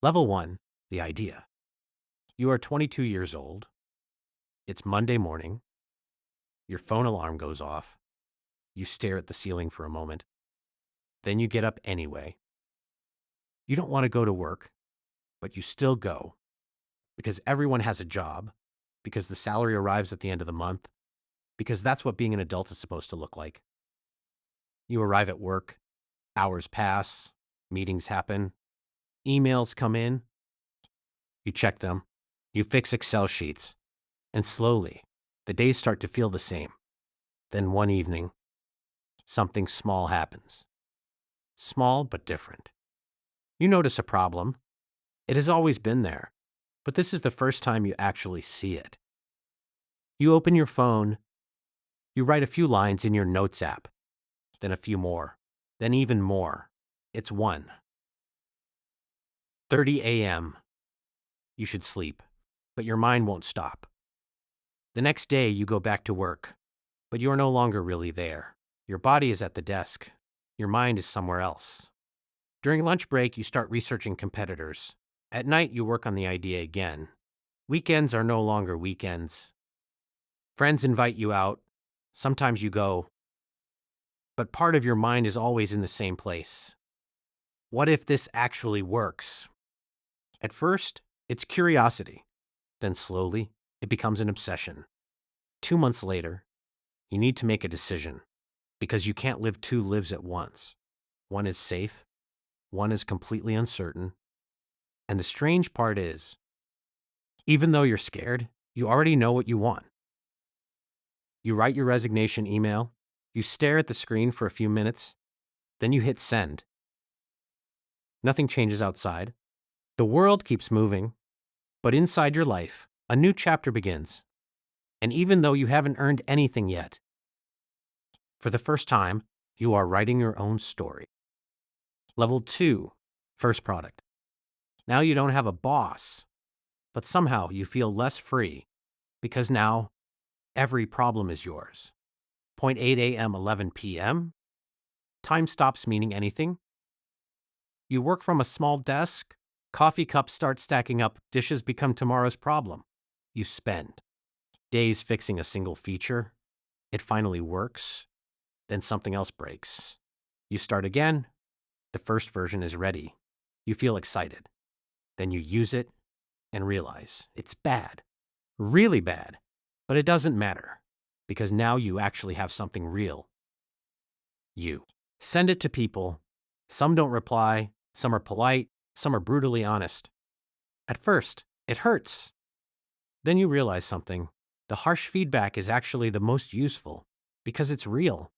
Level 1, the idea. You are 22 years old. It's Monday morning. Your phone alarm goes off. You stare at the ceiling for a moment. Then you get up anyway. You don't want to go to work, but you still go because everyone has a job, because the salary arrives at the end of the month, because that's what being an adult is supposed to look like. You arrive at work, hours pass, meetings happen, emails come in, you check them, you fix Excel sheets, and slowly, the days start to feel the same. Then one evening, something small happens. Small but different. You notice a problem. It has always been there, but this is the first time you actually see it. You open your phone, you write a few lines in your notes app, then a few more, then even more. It's 1:30 a.m. You should sleep, but your mind won't stop. The next day, you go back to work, but you are no longer really there. Your body is at the desk. Your mind is somewhere else. During lunch break, you start researching competitors. At night, you work on the idea again. Weekends are no longer weekends. Friends invite you out. Sometimes you go. But part of your mind is always in the same place. What if this actually works? At first, it's curiosity. Then slowly, it becomes an obsession. 2 months later, you need to make a decision because you can't live two lives at once. One is safe, one is completely uncertain. And the strange part is, even though you're scared, you already know what you want. You write your resignation email, you stare at the screen for a few minutes, then you hit send. Nothing changes outside. The world keeps moving, but inside your life, a new chapter begins. And even though you haven't earned anything yet, for the first time, you are writing your own story. Level 2, first product. Now you don't have a boss, but somehow you feel less free because now every problem is yours. 0.8 a.m., 11 p.m. Time stops meaning anything. You work from a small desk. Coffee cups start stacking up. Dishes become tomorrow's problem. You spend days fixing a single feature. It finally works. Then something else breaks. You start again. The first version is ready. You feel excited. Then you use it and realize it's bad, really bad. But it doesn't matter because now you actually have something real. You send it to people. Some don't reply. Some are polite. Some are brutally honest. At first, it hurts. Then you realize something. The harsh feedback is actually the most useful because it's real.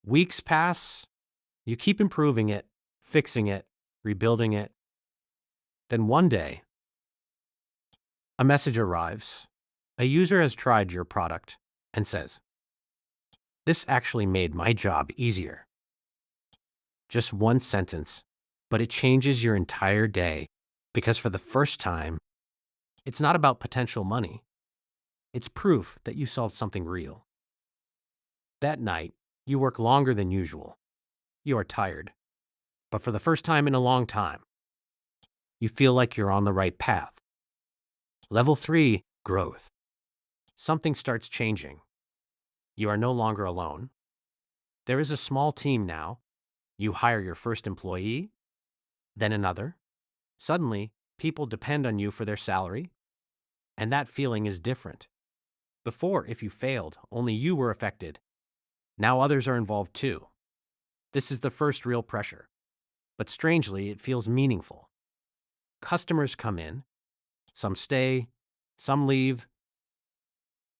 Weeks pass. You keep improving it, fixing it, rebuilding it. Then one day, a message arrives. A user has tried your product and says, "This actually made my job easier." Just one sentence, but it changes your entire day because for the first time, it's not about potential money. It's proof that you solved something real. That night, you work longer than usual. You are tired, but for the first time in a long time, you feel like you're on the right path. Level 3, growth. Something starts changing. You are no longer alone. There is a small team now. You hire your first employee, then another. Suddenly, people depend on you for their salary, and that feeling is different. Before, if you failed, only you were affected. Now others are involved too. This is the first real pressure, but strangely, it feels meaningful. Customers come in, some stay, some leave.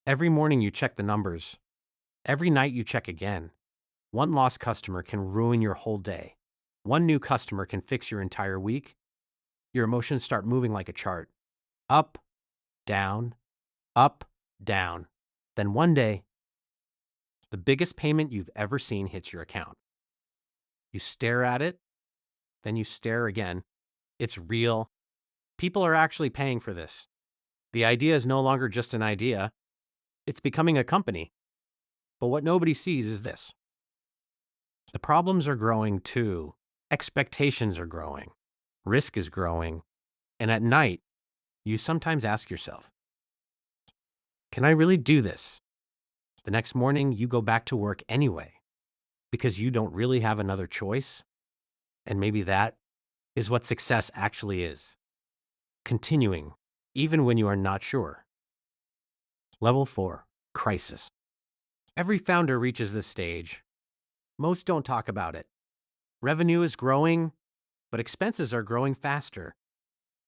Every morning you check the numbers. Every night you check again. One lost customer can ruin your whole day. One new customer can fix your entire week. Your emotions start moving like a chart. Up, down, up, down. Then one day, the biggest payment you've ever seen hits your account. You stare at it, then you stare again. It's real. People are actually paying for this. The idea is no longer just an idea. It's becoming a company. But what nobody sees is this. The problems are growing too. Expectations are growing. Risk is growing. And at night, you sometimes ask yourself, can I really do this? The next morning, you go back to work anyway because you don't really have another choice. And maybe that is what success actually is. Continuing, even when you are not sure. Level 4, crisis. Every founder reaches this stage. Most don't talk about it. Revenue is growing, but expenses are growing faster.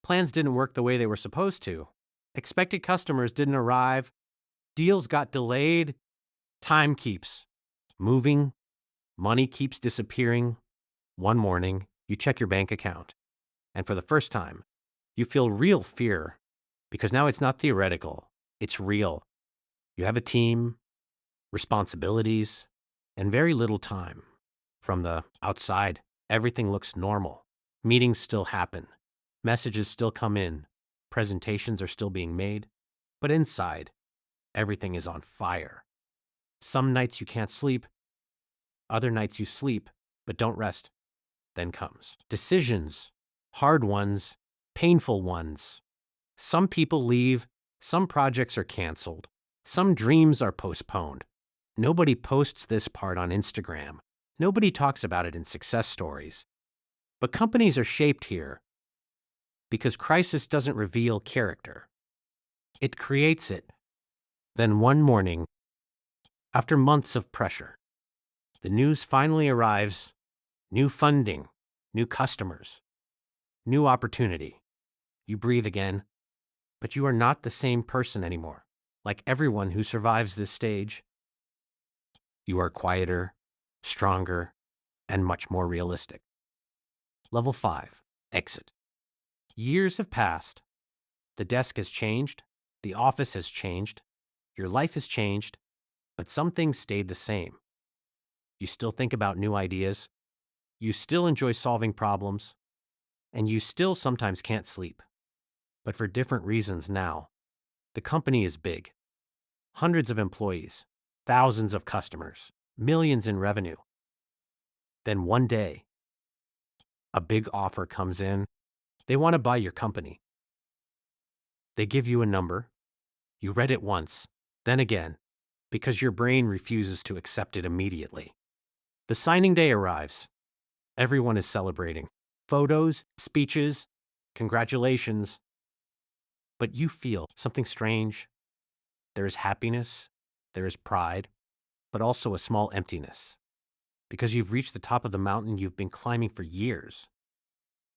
Plans didn't work the way they were supposed to. Expected customers didn't arrive. Deals got delayed. Time keeps moving. Money keeps disappearing. One morning, you check your bank account. And for the first time, you feel real fear because now it's not theoretical. It's real. You have a team, responsibilities, and very little time. From the outside, everything looks normal. Meetings still happen. Messages still come in. Presentations are still being made. But inside, everything is on fire. Some nights you can't sleep. Other nights you sleep, but don't rest. Then comes decisions, hard ones, painful ones. Some people leave. Some projects are canceled. Some dreams are postponed. Nobody posts this part on Instagram. Nobody talks about it in success stories. But companies are shaped here because crisis doesn't reveal character. It creates it. Then one morning, after months of pressure, the news finally arrives. New funding, new customers, new opportunity. You breathe again, but you are not the same person anymore. Like everyone who survives this stage, you are quieter, stronger, and much more realistic. Level 5, exit. Years have passed. The desk has changed. The office has changed. Your life has changed, but some things stayed the same. You still think about new ideas. You still enjoy solving problems. And you still sometimes can't sleep. But for different reasons now. The company is big. Hundreds of employees, thousands of customers, millions in revenue. Then one day, a big offer comes in. They want to buy your company. They give you a number. You read it once, then again, because your brain refuses to accept it immediately. The signing day arrives. Everyone is celebrating. Photos, speeches, congratulations. But you feel something strange. There is happiness, there is pride, but also a small emptiness. Because you've reached the top of the mountain you've been climbing for years.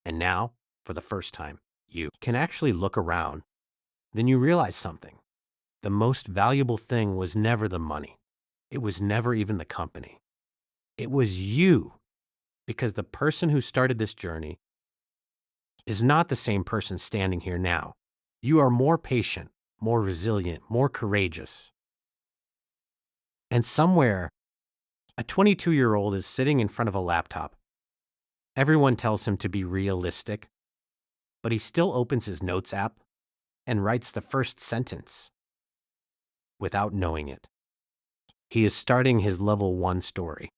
And now, for the first time, you can actually look around. Then you realize something. The most valuable thing was never the money. It was never even the company. It was you. Because the person who started this journey is not the same person standing here now. You are more patient, more resilient, more courageous. And somewhere, a 22-year-old is sitting in front of a laptop. Everyone tells him to be realistic, but he still opens his notes app and writes the first sentence without knowing it. He is starting his level 1 story.